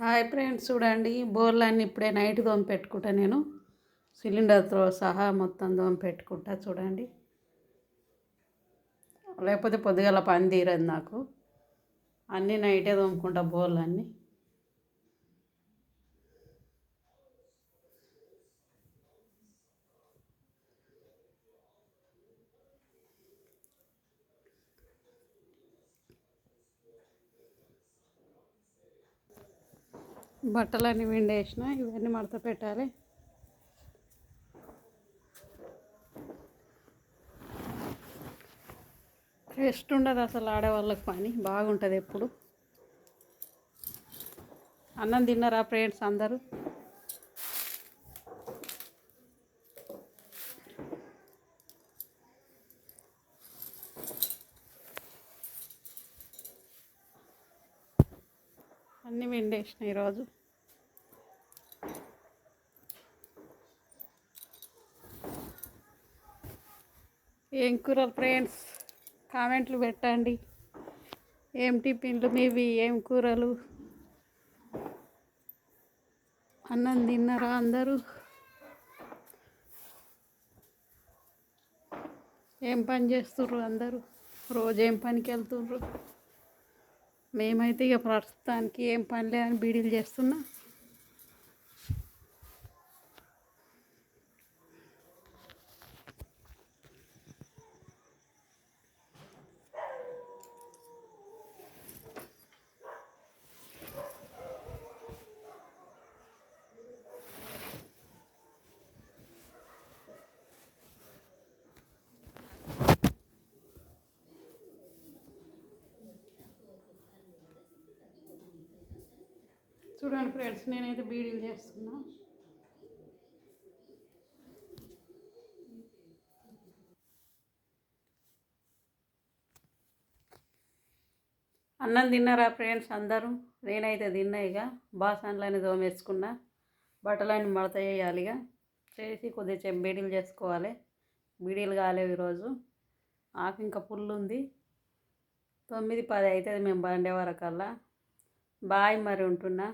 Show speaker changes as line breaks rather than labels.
Hi friends, చూడండి బోర్లన్నీ ఇప్పుడే night దోమ పెట్టుకుంటా. నేను సిలిండర్తో సహా మొత్తం దోమ పెట్టుకుంటా చూడండి, లేకపోతే పొద్దుగల పని తీరదు నాకు. అన్నీ నైటే దోముకుంటా బోర్లన్నీ. బట్టలన్నీ విండేసిన, ఇవన్నీ మడత పెట్టాలి. రెస్ట్ ఉండదు అసలు, ఆడవాళ్ళకి పని బాగుంటుంది ఎప్పుడు. అన్నం తిన్నారా ఫ్రెండ్స్ అందరూ? అన్నీ విండేసిన ఈరోజు. ఏం కూరలు ఫ్రెండ్స్, కామెంట్లు పెట్టండి. ఏం టిఫిన్లు మీవి, ఏం కూరలు? అన్నం తిన్నారా అందరూ? ఏం పని చేస్తుర్రు అందరూ? రోజు ఏం పనికి వెళ్తుర్రు? మేమైతే ఇక ప్రస్తుతానికి ఏం పని లేదని బీడీలు చేస్తున్నా. చూడండి ఫ్రెండ్స్, నేనైతే బీడీలు చేస్తున్నా. అన్నం తిన్నారా ఫ్రెండ్స్ అందరూ? నేనైతే తిన్నా. ఇక బాసన్లని తోమేసుకున్నా, బట్టలన్నీ మడత చేయాలి. ఇక చేసి కొద్దిసేపు బీడీలు చేసుకోవాలి. బీడీలు కాలేవు ఈరోజు, ఆకు ఇంకా పుల్లు ఉంది. 9-10 అవుతుంది మేము బండే వరకల్లా. బాయ్, మరి ఉంటున్నా.